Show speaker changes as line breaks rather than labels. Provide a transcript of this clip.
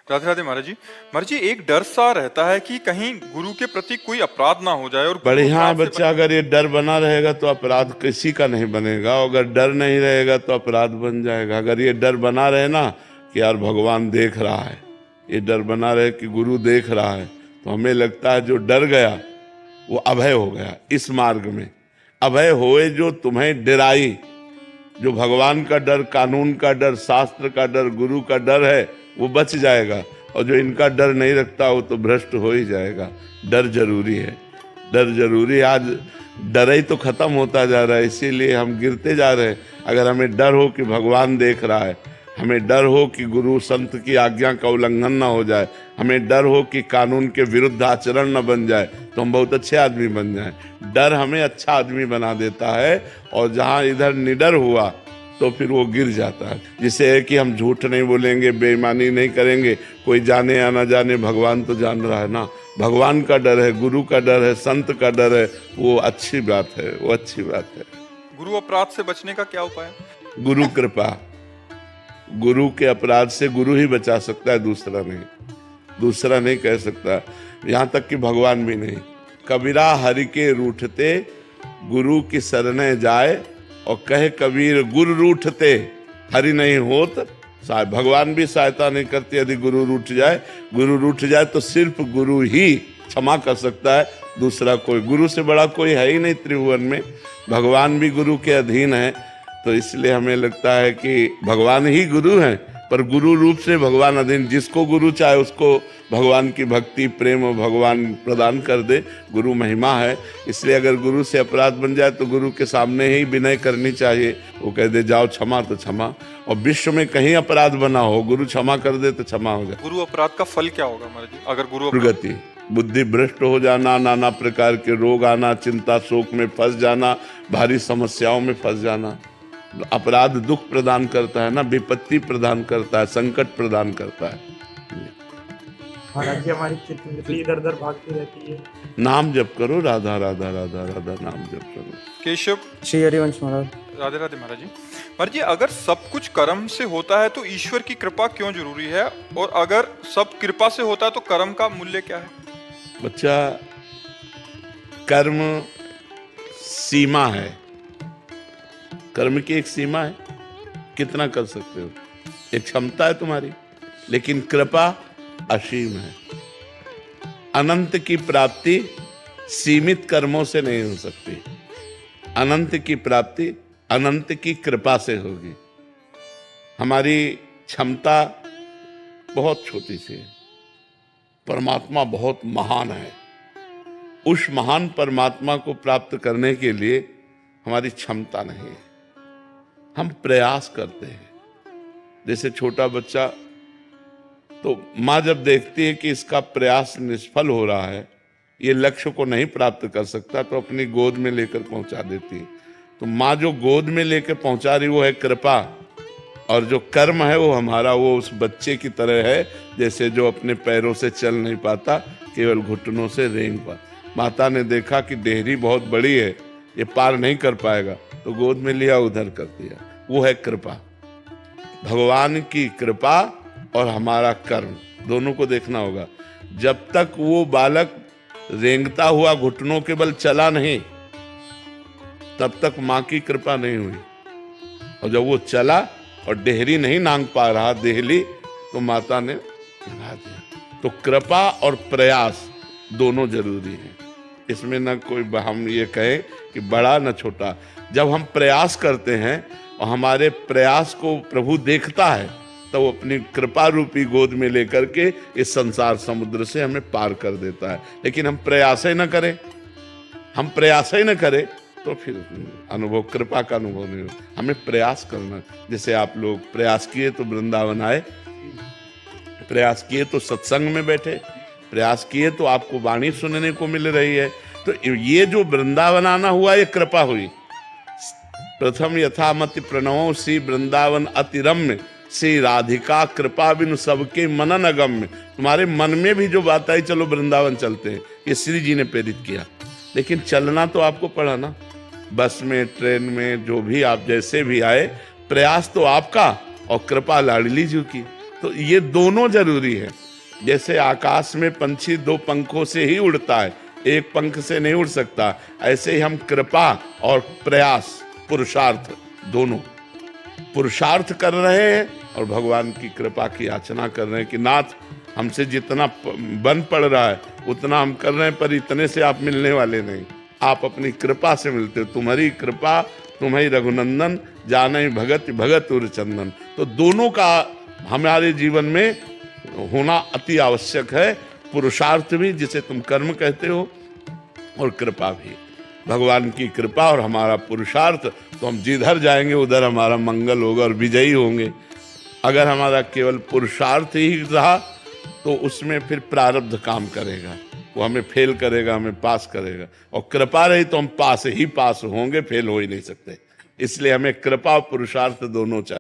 राधे राधे महाराज जी। महाराज जी, एक डर सा रहता है कि कहीं गुरु के प्रति कोई अपराध ना हो जाए और गुरु
बढ़िया
अपराध से
बच्चा, अगर ये डर बना रहेगा तो अपराध किसी का नहीं बनेगा। अगर डर नहीं रहेगा तो अपराध बन जाएगा। अगर ये डर बना रहे ना कि यार भगवान देख रहा है, ये डर बना रहे कि गुरु देख रहा है, तो हमें लगता है जो डर गया वो अभय हो गया। इस मार्ग में अभय होए जो तुम्हें डराई, जो भगवान का डर, कानून का डर, शास्त्र का डर, गुरु का डर है, वो बच जाएगा। और जो इनका डर नहीं रखता वो तो भ्रष्ट हो ही जाएगा। डर जरूरी है, डर जरूरी है। आज डर ही तो खत्म होता जा रहा है, इसीलिए हम गिरते जा रहे हैं। अगर हमें डर हो कि भगवान देख रहा है, हमें डर हो कि गुरु संत की आज्ञा का उल्लंघन ना हो जाए, हमें डर हो कि कानून के विरुद्ध आचरण न बन जाए, तो हम बहुत अच्छे आदमी बन जाएं। डर हमें अच्छा आदमी बना देता है, और जहाँ इधर निडर हुआ तो फिर वो गिर जाता है। जिसे है कि हम झूठ नहीं बोलेंगे, बेईमानी नहीं करेंगे, कोई जाने या ना जाने, भगवान तो जान रहा है ना। भगवान का डर है, गुरु का डर है, संत का डर है, वो अच्छी बात है, वो अच्छी बात है।
गुरु अपराध से बचने का क्या उपाय है?
गुरु कृपा। गुरु के अपराध से गुरु ही बचा सकता है, दूसरा नहीं, दूसरा नहीं कह सकता। यहाँ तक कि भगवान भी नहीं। कबीरा हरि के रूठते गुरु की शरणे जाए, और कहे कबीर गुरु रूठते हरि नहीं होत साय। भगवान भी सहायता नहीं करती यदि गुरु रूठ जाए। गुरु रूठ जाए तो सिर्फ गुरु ही क्षमा कर सकता है, दूसरा कोई, गुरु से बड़ा कोई है ही नहीं त्रिभुवन में। भगवान भी गुरु के अधीन है, तो इसलिए हमें लगता है कि भगवान ही गुरु हैं, पर गुरु रूप से भगवान अधीन। जिसको गुरु चाहे उसको भगवान की भक्ति, प्रेम भगवान प्रदान कर दे। गुरु महिमा है, इसलिए अगर गुरु से अपराध बन जाए तो गुरु के सामने ही विनय करनी चाहिए। वो कह दे जाओ क्षमा तो क्षमा, और विश्व में कहीं अपराध बना हो, गुरु क्षमा कर दे तो क्षमा हो जाए।
गुरु अपराध का फल क्या होगा महाराज जी? अगर गुरु
प्रगति, बुद्धि भ्रष्ट हो जाना, नाना प्रकार के रोग आना, चिंता शोक में फंस जाना, भारी समस्याओं में फंस जाना। अपराध दुख प्रदान करता है ना, विपत्ति प्रदान करता है, संकट प्रदान करता है।
महाराज जी, हमारी चित्तवृत्ति इधर उधर भागती रहती है।
नाम जप करो, राधा राधा राधा राधा नाम जप करो।
केशव।
श्री हरिवंश महाराज।
राधे राधे महाराज जी। महाराज जी, अगर सब कुछ कर्म से होता है तो ईश्वर की कृपा क्यों जरूरी है? और अगर सब कृपा से होता है तो कर्म का मूल्य क्या है?
बच्चा, कर्म सीमा है, कर्म की एक सीमा है, कितना कर सकते हो, एक क्षमता है तुम्हारी। लेकिन कृपा असीम है। अनंत की प्राप्ति सीमित कर्मों से नहीं हो सकती। अनंत की प्राप्ति अनंत की कृपा से होगी। हमारी क्षमता बहुत छोटी सी है, परमात्मा बहुत महान है। उस महान परमात्मा को प्राप्त करने के लिए हमारी क्षमता नहीं है, हम प्रयास करते हैं। जैसे छोटा बच्चा, तो माँ जब देखती है कि इसका प्रयास निष्फल हो रहा है, ये लक्ष्य को नहीं प्राप्त कर सकता, तो अपनी गोद में लेकर पहुंचा देती है। तो माँ जो गोद में लेकर पहुंचा रही वो है कृपा, और जो कर्म है वो हमारा, वो उस बच्चे की तरह है जैसे जो अपने पैरों से चल नहीं पाता, केवल घुटनों से रेंग पाता। माता ने देखा कि डेहरी बहुत बड़ी है, ये पार नहीं कर पाएगा, तो गोद में लिया, उधर कर दिया। वो है कृपा। भगवान की कृपा और हमारा कर्म दोनों को देखना होगा। जब तक वो बालक रेंगता हुआ घुटनों के बल चला नहीं, तब तक माँ की कृपा नहीं हुई। और जब वो चला और डेहरी नहीं नांग पा रहा, देहली, तो माता ने लगा दिया। तो कृपा और प्रयास दोनों जरूरी हैं। इसमें न कोई हम ये कहें कि बड़ा न छोटा। जब हम प्रयास करते हैं और हमारे प्रयास को प्रभु देखता है, तो वो अपनी कृपा रूपी गोद में लेकर के इस संसार समुद्र से हमें पार कर देता है। लेकिन हम प्रयास ही न करें, हम प्रयास ही न करें, तो फिर अनुभव, कृपा का अनुभव नहीं हो। हमें प्रयास करना। जैसे आप लोग प्रयास किए तो वृंदावन आए, प्रयास किए तो सत्संग में बैठे, प्रयास किए तो आपको वाणी सुनने को मिल रही है। तो ये जो वृंदावन आना हुआ, ये कृपा हुई। प्रथम यथामति प्रणवो श्री वृंदावन अतिरम्य, श्री राधिका कृपा बिनु सबके मनन अगम्य। तुम्हारे मन में भी जो बात आई, चलो वृंदावन चलते हैं, ये श्री जी ने प्रेरित किया। लेकिन चलना तो आपको पड़ा ना, बस में, ट्रेन में, जो भी आप जैसे भी आए, प्रयास तो आपका और कृपा लाडली जी की। तो ये दोनों जरूरी है। जैसे आकाश में पंछी दो पंखों से ही उड़ता है, एक पंख से नहीं उड़ सकता, ऐसे ही हम कृपा और प्रयास, पुरुषार्थ, दोनों पुरुषार्थ कर रहे हैं और भगवान की कृपा की याचना कर रहे हैं कि नाथ हमसे जितना बन पड़ रहा है उतना हम कर रहे हैं, पर इतने से आप मिलने वाले नहीं, आप अपनी कृपा से मिलते हो। तुम्हारी कृपा तुम्हारी रघुनंदन, जाने भगत भगत उर चंदन। तो दोनों का हमारे जीवन में होना अति आवश्यक है। पुरुषार्थ भी, जिसे तुम कर्म कहते हो, और कृपा भी। भगवान की कृपा और हमारा पुरुषार्थ, तो हम जिधर जाएंगे उधर हमारा मंगल होगा और विजयी होंगे। अगर हमारा केवल पुरुषार्थ ही रहा तो उसमें फिर प्रारब्ध काम करेगा, वो हमें फेल करेगा, हमें पास करेगा। और कृपा रही तो हम पास ही पास होंगे, फेल हो ही नहीं सकते। इसलिए हमें कृपा और पुरुषार्थ दोनों चाहिए।